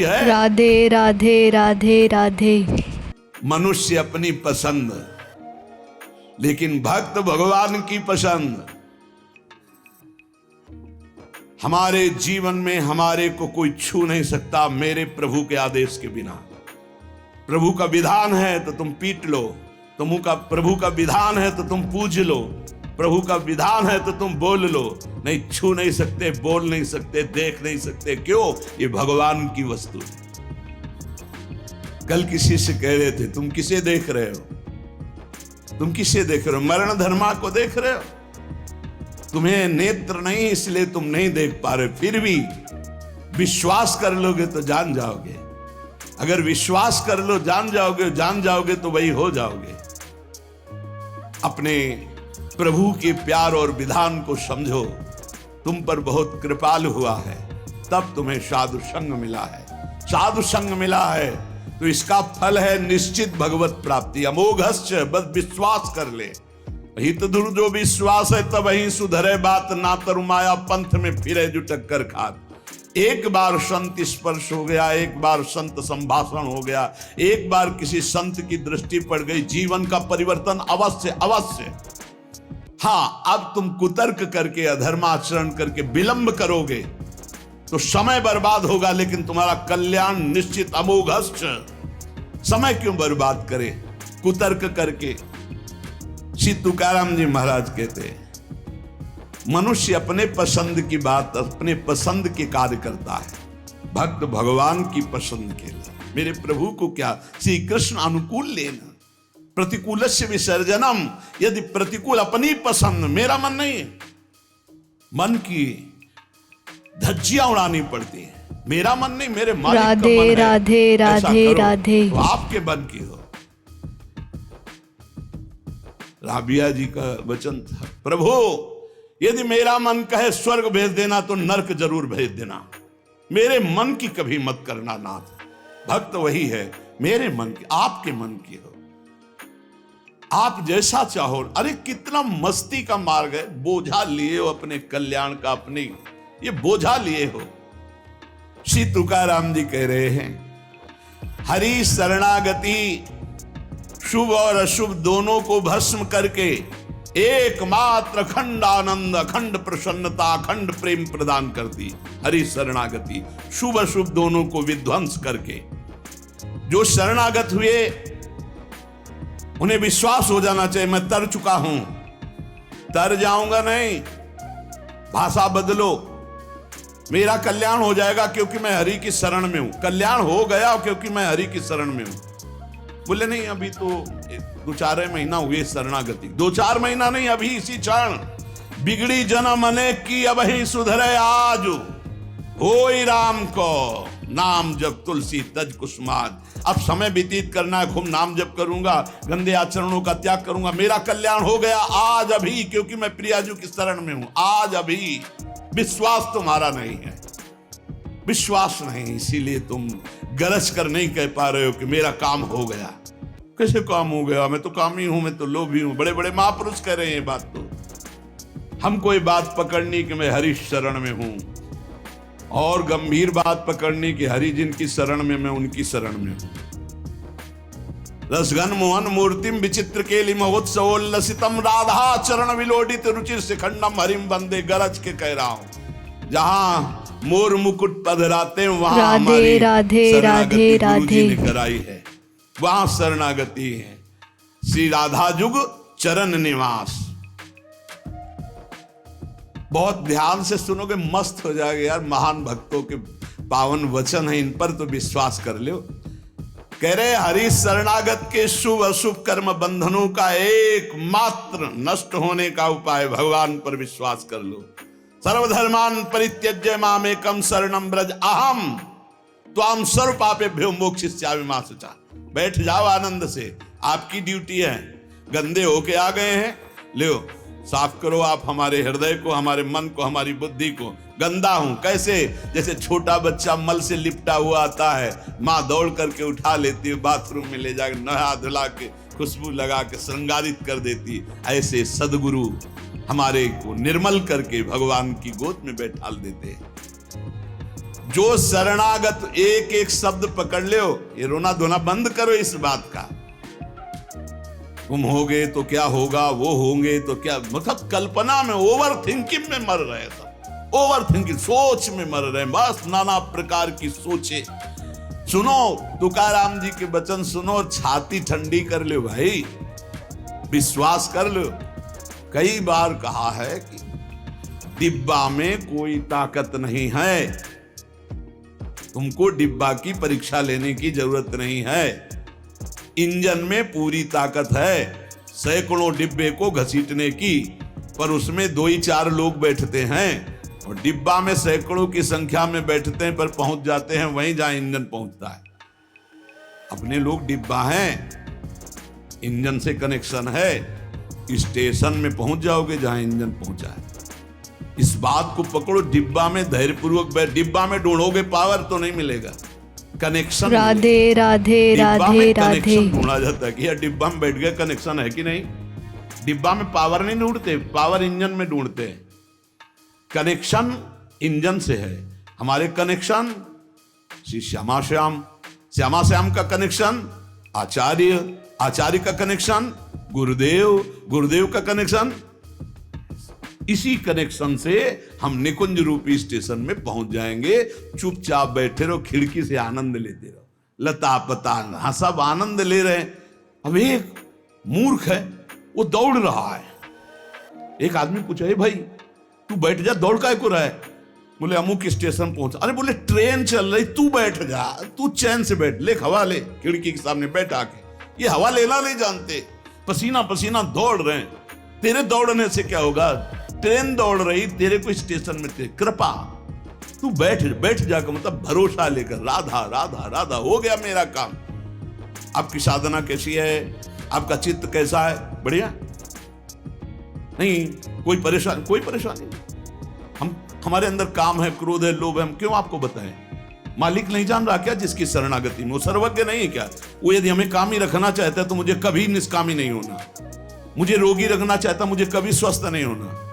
है। राधे राधे राधे राधे। मनुष्य अपनी पसंद, लेकिन भक्त भगवान की पसंद। हमारे जीवन में हमारे को कोई छू नहीं सकता मेरे प्रभु के आदेश के बिना। प्रभु का विधान है तो तुम पीट लो, प्रभु का विधान है तो तुम पूज लो, प्रभु का विधान है तो तुम बोल लो। नहीं, छू नहीं सकते, बोल नहीं सकते, देख नहीं सकते। क्यों? ये भगवान की वस्तु है। कल किसी से कह रहे थे, तुम किसे देख रहे हो? तुम किसे देख रहे हो? मरण धर्मा को देख रहे हो? तुम्हें नेत्र नहीं, इसलिए तुम नहीं देख पा रहे। फिर भी विश्वास कर लोगे तो जान जाओगे। अगर विश्वास कर लो, जान जाओगे तो वही हो जाओगे। अपने प्रभु के प्यार और विधान को समझो। तुम पर बहुत कृपालु हुआ है, तब तुम्हें साधु संग मिला है। साधु संग मिला है तो इसका फल है निश्चित भगवत प्राप्ति। अमोघश्च, बस विश्वास कर ले। हित धुर जो विश्वास है तब ही सुधरे बात, ना तरुमाया पंथ में फिरे जो टक्कर खात। एक बार संत स्पर्श हो गया, एक बार संत संभाषण हो गया, एक बार किसी संत की दृष्टि पड़ गई, जीवन का परिवर्तन अवश्य अवश्य। हाँ, अब तुम कुतर्क करके, अधर्माचरण करके विलंब करोगे तो समय बर्बाद होगा, लेकिन तुम्हारा कल्याण निश्चित। अमोघश्च, समय क्यों बर्बाद करे कुतर्क करके? श्री तुकाराम जी महाराज कहते, मनुष्य अपने पसंद की बात, अपने पसंद के कार्य करता है, भक्त भगवान की पसंद के लिए। मेरे प्रभु को क्या श्री कृष्ण अनुकूल लेना, प्रतिकूलस्य विसर्जनम। यदि प्रतिकूल अपनी पसंद, मेरा मन नहीं है, मन की धज्जियां उड़ानी पड़ती है। मेरा मन नहीं, मेरे मालिक का मन है। राधे राधे राधे। तो आपके मन की हो। राबिया जी का वचन था, प्रभु यदि मेरा मन कहे स्वर्ग भेज देना तो नरक जरूर भेज देना, मेरे मन की कभी मत करना नाथ। भक्त वही है, मेरे मन की, आपके मन की हो, आप जैसा चाहो। अरे कितना मस्ती का मार्ग है। बोझा लिए हो अपने कल्याण का, अपनी ये बोझा लिए हो। श्री तुकाराम जी कह रहे हैं, हरि शरणागति शुभ और अशुभ दोनों को भस्म करके एकमात्र अखंड आनंद, अखंड प्रसन्नता, अखंड प्रेम प्रदान करती। हरि शरणागति शुभ अशुभ दोनों को विध्वंस करके। जो शरणागत हुए उन्हें विश्वास हो जाना चाहिए, मैं तर चुका हूं, तर जाऊंगा नहीं। भाषा बदलो, मेरा कल्याण हो जाएगा क्योंकि मैं हरि की शरण में हूं। कल्याण हो गया क्योंकि मैं हरि की शरण में हूं। बोले नहीं, अभी तो 2-4 महीना हुए शरणागति। 2-4 महीना नहीं, अभी इसी क्षण। बिगड़ी जन्म अनेक की, अब ही सुधरे आज। होई राम को नाम जप तुलसी तज कुसुमाज। अब समय व्यतीत करना है, खूब नाम जप करूंगा, गंदे आचरणों का त्याग करूंगा। मेरा कल्याण हो गया आज अभी, क्योंकि मैं प्रियाजू की शरण में हूं। आज अभी। विश्वास तुम्हारा नहीं है, विश्वास नहीं, इसीलिए तुम गरज कर नहीं कह पा रहे हो कि मेरा काम हो गया। कैसे काम हो गया? मैं तो कामी हूं, मैं तो लोभी हूं। बड़े बड़े महापुरुष कह रहे हैं ये बात। तो हमको ये बात पकड़नी कि मैं हरि शरण में हूं, और गंभीर बात पकड़नी कि हरि जिनकी शरण में, मैं उनकी शरण में हूं। रसघन मोहन मूर्तिम विचित्र केलि महोत्सवोल्लसितम राधा चरण विलोडित रुचिर शिखंडम हरिम बंदे। गरज के कह रहा हूं, जहां मोर मुकुट पधराते वहां हमारी शरणागति गुरुजी ने कराई है, वहां शरणागति है। श्री राधा जुग चरण निवास। बहुत ध्यान से सुनोगे, मस्त हो जाएगा यार। महान भक्तों के पावन वचन है, इन पर तो विश्वास कर लो। कह रहे हरि शरणागत के शुभ अशुभ कर्म बंधनों का एकमात्र नष्ट होने का उपाय भगवान पर विश्वास कर लो। सर्वधर्मान परित्यज्य मामेकम शरणम ब्रज अहम त्वाम सर्व पापेभ्यो मोक्षयिष्यामि मा शुचा। बैठ जाओ आनंद से, आपकी ड्यूटी है। गंदे होके आ गए हैं, लो साफ करो आप हमारे हृदय को, हमारे मन को, हमारी बुद्धि को। गंदा हूं कैसे? जैसे छोटा बच्चा मल से लिपटा हुआ आता है, माँ दौड़ करके उठा लेती है, बाथरूम में ले जाकर नहा धुला के खुशबू लगा के श्रृंगारित कर देती। ऐसे सदगुरु हमारे को निर्मल करके भगवान की गोद में बैठाल देते हैं। जो शरणागत, एक एक शब्द पकड़ लो, ये रोना धोना बंद करो इस बात का। तुम होगे तो क्या होगा, वो होंगे तो क्या, मतलब कल्पना में, ओवर थिंकिंग में मर रहे सब, ओवर थिंकिंग, सोच में मर रहे, बस नाना प्रकार की सोचे। सुनो तुकाराम जी के वचन सुनो, छाती ठंडी कर लो भाई, विश्वास कर लो। कई बार कहा है कि डिब्बा में कोई ताकत नहीं है, तुमको डिब्बा की परीक्षा लेने की जरूरत नहीं है, इंजन में पूरी ताकत है सैकड़ों डिब्बे को घसीटने की, पर उसमें 2 ही 4 लोग बैठते हैं, और डिब्बा में सैकड़ों की संख्या में बैठते हैं पर पहुंच जाते हैं वहीं जहां इंजन पहुंचता है। अपने लोग डिब्बा हैं, इंजन से कनेक्शन है, स्टेशन में पहुंच जाओगे जहां इंजन पहुंचा है। इस बात को पकड़ो, डिब्बा में धैर्यपूर्वक बैठ, डिब्बा में ढूंढोगे पावर तो नहीं मिलेगा, कनेक्शन। राधे राधे राधे राधे। ढूंढा जाता है कि यार डिब्बा में बैठ गया, कनेक्शन है कि नहीं। डिब्बा में पावर नहीं ढूंढते, पावर इंजन में ढूंढते हैं। कनेक्शन इंजन से है, हमारे कनेक्शन श्री श्यामा श्याम, श्यामा श्याम का कनेक्शन आचार्य, आचार्य का कनेक्शन गुरुदेव, गुरुदेव का कनेक्शन। इसी कनेक्शन से हम निकुंज रूपी स्टेशन में पहुंच जाएंगे। चुपचाप बैठे रहो, खिड़की से आनंद लेते रहो, लता पता हाँ सब आनंद ले रहे हैं। अब एक मूर्ख है, वो दौड़ रहा है। एक आदमी पूछा, भाई तू बैठ जा, दौड़ काहे को रहा है? बोले अमुक स्टेशन पहुंचा। अरे बोले ट्रेन चल रही, तू बैठ जा, तू चैन से बैठ, ले हवा ले, खिड़की के सामने बैठ आके। ये हवा लेना नहीं जानते, पसीना पसीना दौड़ रहे हैं। तेरे दौड़ने से क्या होगा? ट्रेन दौड़ रही, तेरे को स्टेशन में थे, कृपा तू बैठ बैठ जाकर, मतलब भरोसा लेकर, राधा राधा राधा, हो गया मेरा काम। आपकी साधना कैसी है? आपका चित्त कैसा है? बढ़िया नहीं? कोई परेशानी नहीं। हमारे अंदर काम है, क्रोध है, लोभ है, हम क्यों आपको बताएं? मालिक नहीं जान रहा क्या जिसकी शरणागति में? वो सर्वज्ञ नहीं है क्या? वो यदि हमें कामी रखना चाहता है तो मुझे कभी निष्कामी नहीं होना, मुझे रोगी रखना चाहता, मुझे कभी स्वस्थ नहीं होना।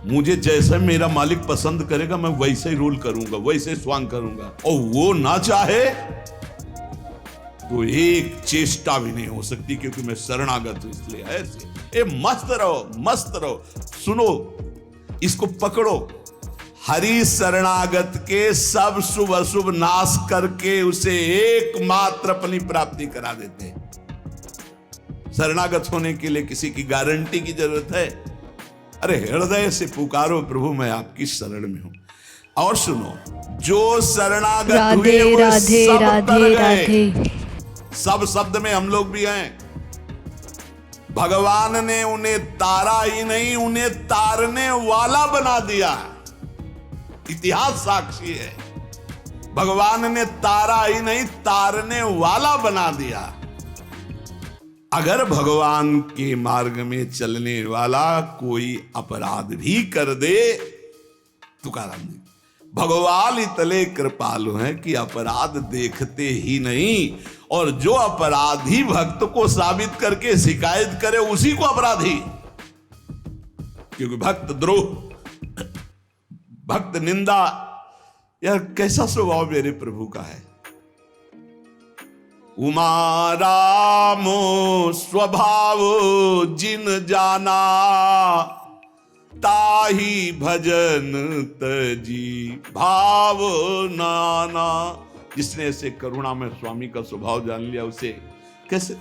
मुझे जैसे मेरा मालिक पसंद करेगा मैं वैसे ही रोल करूंगा, वैसे ही स्वांग करूंगा, और वो ना चाहे तो एक चेष्टा भी नहीं हो सकती, क्योंकि मैं शरणागत हूं। इसलिए ऐसे मस्त रहो, मस्त रहो। सुनो, इसको पकड़ो। हरि शरणागत के सब शुभ अशुभ नाश करके उसे एकमात्र अपनी प्राप्ति करा देते हैं। शरणागत होने के लिए किसी की गारंटी की जरूरत है? अरे हृदय से पुकारो, प्रभु मैं आपकी शरण में हूं। और सुनो, जो शरणागत हुए वो राधे सब राधे तर राधे। गए। सब शब्द में हम लोग भी हैं। भगवान ने उन्हें तारा ही नहीं, उन्हें तारने वाला बना दिया। इतिहास साक्षी है, भगवान ने तारा ही नहीं तारने वाला बना दिया। अगर भगवान के मार्ग में चलने वाला कोई अपराध भी कर दे, तुकाराम जी, भगवान इतने कृपालु हैं कि अपराध देखते ही नहीं, और जो अपराधी भक्त को साबित करके शिकायत करे उसी को अपराधी। क्योंकि भक्त द्रोह, भक्त निंदा, यार कैसा स्वभाव मेरे प्रभु का है। उमा रामो स्वभाव जिन जाना, ताही भजन तजी भाव नाना। जिसने ऐसे करुणा में स्वामी का स्वभाव जान लिया, उसे कैसे?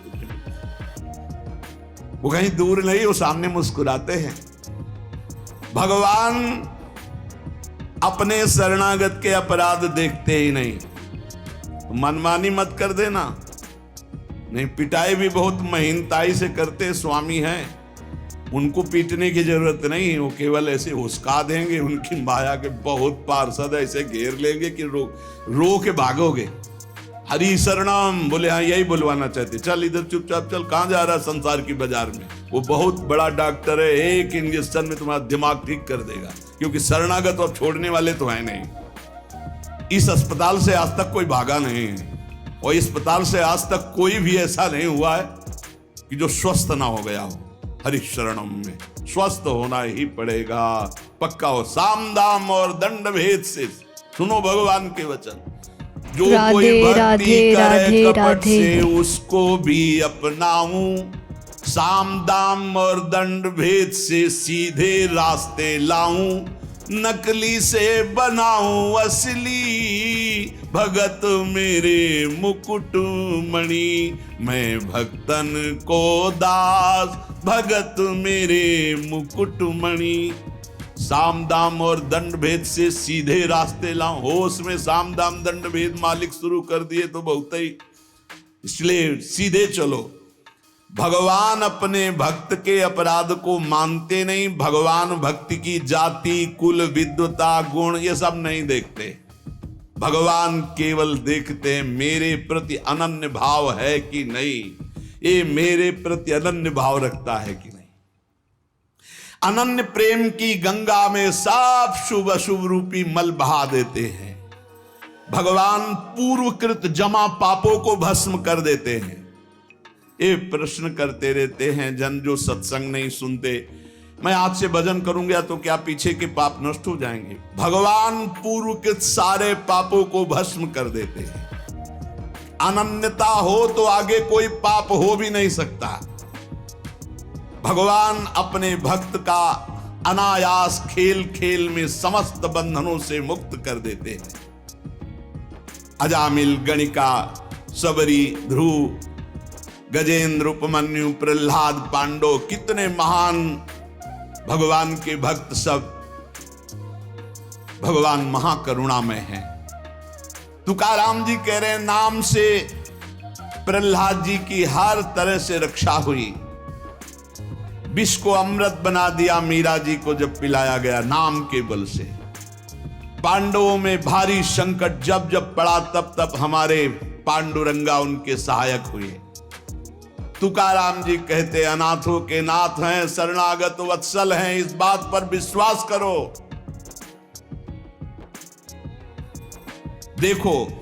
वो कहीं दूर नहीं, वो सामने मुस्कुराते हैं। भगवान अपने शरणागत के अपराध देखते ही नहीं। मनमानी मत कर देना। नहीं, पिटाई भी बहुत महीनताई से करते स्वामी हैं, उनको पीटने की जरूरत नहीं, वो केवल ऐसे हुस्का देंगे। उनकी माया के बहुत पार्षद ऐसे घेर लेंगे कि रो के भागोगे। हरि शरणम बोले, हाँ यही बुलवाना चाहते, चल इधर चुपचाप चल, कहां जा रहा संसार की बाजार में। वो बहुत बड़ा डॉक्टर है, एक इंजेक्शन में तुम्हारा दिमाग ठीक कर देगा। क्योंकि शरणागत और छोड़ने वाले तो है नहीं। इस अस्पताल से आज तक कोई भागा नहीं है, और इस अस्पताल से आज तक कोई भी ऐसा नहीं हुआ है कि जो स्वस्थ ना हो गया हो। हरि शरणम में स्वस्थ होना ही पड़ेगा, पक्का हो। साम दाम और दंड भेद से सुनो भगवान के वचन। जो राधे, कोई भक्ति राधे, करे राधे, कपट राधे। से उसको भी अपनाऊं, साम दाम और दंड भेद से सीधे रास्ते लाऊं, नकली से बनाऊं असली, भगत मेरे मुकुट मणि, मैं भक्तन को दास, भगत मेरे मुकुट मणि। साम दाम और दंड भेद से सीधे रास्ते लाऊं। होश में साम दाम दंड भेद मालिक शुरू कर दिए तो बहुत ही, इसलिए सीधे चलो। भगवान अपने भक्त के अपराध को मानते नहीं। भगवान भक्ति की जाति, कुल, विद्वता, गुण ये सब नहीं देखते। भगवान केवल देखते हैं मेरे प्रति अनन्य भाव है कि नहीं, ये मेरे प्रति अनन्य भाव रखता है कि नहीं। अनन्य प्रेम की गंगा में सब शुभ अशुभ रूपी मल बहा देते हैं। भगवान पूर्वकृत जमा पापों को भस्म कर देते हैं। ये प्रश्न करते रहते हैं जन जो सत्संग नहीं सुनते, मैं आज से भजन करूंगा तो क्या पीछे के पाप नष्ट हो जाएंगे? भगवान पूर्वकृत सारे पापों को भस्म कर देते हैं। अनन्यता हो तो आगे कोई पाप हो भी नहीं सकता। भगवान अपने भक्त का अनायास खेल खेल में समस्त बंधनों से मुक्त कर देते हैं। अजामिल, गणिका, सबरी, ध्रुव, गजेंद्र, उपमन्यु, प्रहलाद, पांडव, कितने महान भगवान के भक्त, सब भगवान महाकरुणामय हैं। तुकाराम जी कह रहे हैं नाम से प्रहलाद जी की हर तरह से रक्षा हुई। विष को अमृत बना दिया मीरा जी को जब पिलाया गया नाम के बल से। पांडवों में भारी संकट जब जब पड़ा तब तब हमारे पांडुरंगा उनके सहायक हुए। तुकाराम जी कहते अनाथों के नाथ हैं, शरणागत वत्सल हैं, इस बात पर विश्वास करो। देखो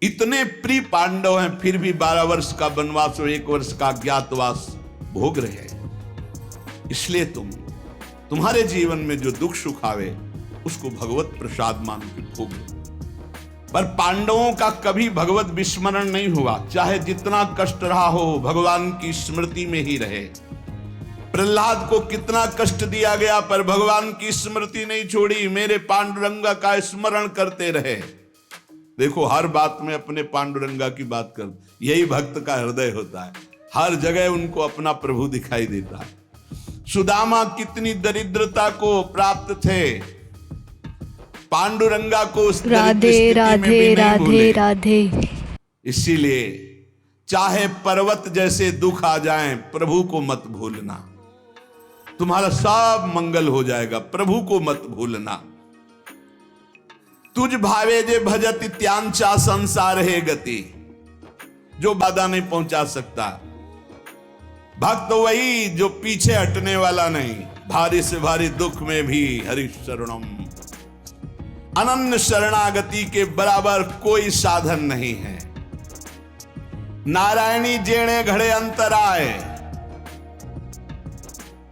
इतने प्रिय पांडव हैं, फिर भी 12 वर्ष का वनवास और 1 वर्ष का अज्ञातवास भोग रहे हैं। इसलिए तुम्हारे जीवन में जो दुख सुख आवे उसको भगवत प्रसाद मान के भोग लो। पर पांडवों का कभी भगवत विस्मरण नहीं हुआ। चाहे जितना कष्ट रहा हो भगवान की स्मृति में ही रहे। प्रहलाद को कितना कष्ट दिया गया पर भगवान की स्मृति नहीं छोड़ी, मेरे पांडुरंगा का स्मरण करते रहे। देखो हर बात में अपने पांडुरंगा की बात कर, यही भक्त का हृदय होता है। हर जगह उनको अपना प्रभु दिखाई देता है। सुदामा कितनी दरिद्रता को प्राप्त थे, पांडुरंगा को उस राधे राधे राधे राधे। इसीलिए चाहे पर्वत जैसे दुख आ जाएं, प्रभु को मत भूलना, तुम्हारा सब मंगल हो जाएगा। प्रभु को मत भूलना। तुझ भावे जे भजत त्यांचा संसार है गति, जो बाधा नहीं पहुंचा सकता। भक्त वही जो पीछे हटने वाला नहीं, भारी से भारी दुख में भी हरि शरणम। अनन्य शरणागति के बराबर कोई साधन नहीं है। नारायणी जेणे घड़े अंतर आए,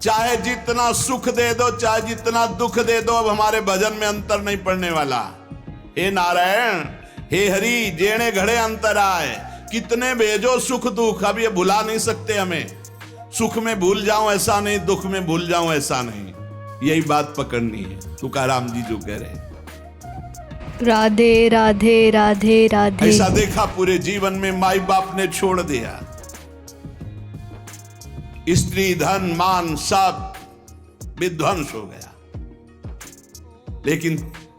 चाहे जितना सुख दे दो चाहे जितना दुख दे दो, अब हमारे भजन में अंतर नहीं पड़ने वाला। हे नारायण, हे हरि, जेणे घड़े अंतर आए, कितने भेजो सुख दुख, अब ये भुला नहीं सकते हमें। सुख में भूल जाऊं ऐसा नहीं, दुख में भूल जाऊं ऐसा नहीं, यही बात पकड़नी है। तुकाराम जी जो कह रहे हैं राधे राधे राधे राधे। ऐसा देखा पूरे जीवन में माई बाप ने छोड़ दिया, स्त्री धन मान सब विध्वंस हो गया, लेकिन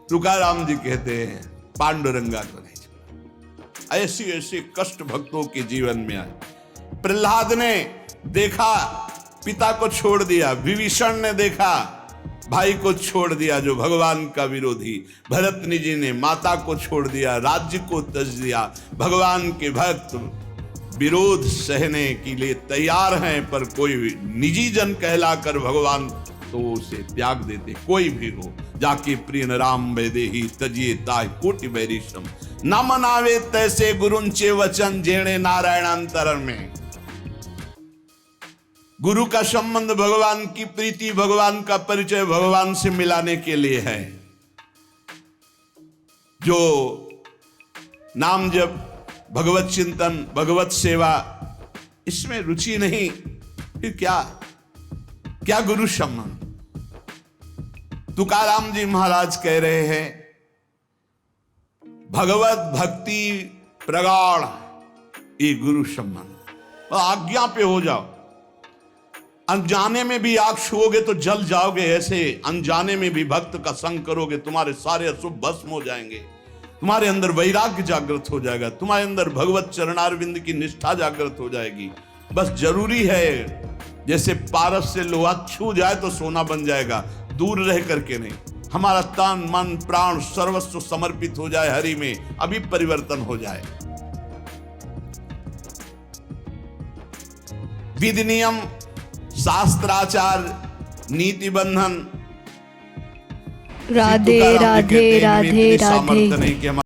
तुकाराम जी कहते हैं पांडुरंगा को नहीं छोड़ा। ऐसी ऐसी कष्ट भक्तों के जीवन में आए। प्रहलाद ने देखा पिता को छोड़ दिया, विभीषण ने देखा भाई को छोड़ दिया जो भगवान का विरोधी, भरतनी जी ने माता को छोड़ दिया, राज्य को त्यज दिया। भगवान के भक्त विरोध सहने के लिए तैयार हैं, पर कोई निजी जन कहलाकर भगवान तो उसे त्याग देते। कोई भी हो जाके प्रिय राम वैदेही तजिए ताहि कोटि बैरिशम, न मनावे तैसे गुरुंचे वचन जेणे नारायणांतर में। गुरु का संबंध भगवान की प्रीति, भगवान का परिचय भगवान से मिलाने के लिए है। जो नाम जप, भगवत चिंतन, भगवत सेवा, इसमें रुचि नहीं, फिर क्या गुरु संबंध। तुकाराम जी महाराज कह रहे हैं, भगवत भक्ति प्रगाढ़ ये गुरु संबंध। आज्ञा पे हो जाओ, अनजाने में भी आग छुओगे तो जल जाओगे, ऐसे अनजाने में भी भक्त का संग करोगे, तुम्हारे सारे अशुभ भस्म हो जाएंगे, तुम्हारे अंदर वैराग्य जागृत हो जाएगा, तुम्हारे अंदर भगवत चरणारविंद की निष्ठा जागृत हो जाएगी। बस जरूरी है, जैसे पारस से लोहा छू जाए तो सोना बन जाएगा, दूर रह करके नहीं। हमारा तन मन प्राण सर्वस्व समर्पित हो जाए हरि में, अभी परिवर्तन हो जाए। विधि नियम शास्त्राचार नीति बंधन राधे राधे राधे राधे। सामर्थ्य नहीं कि हम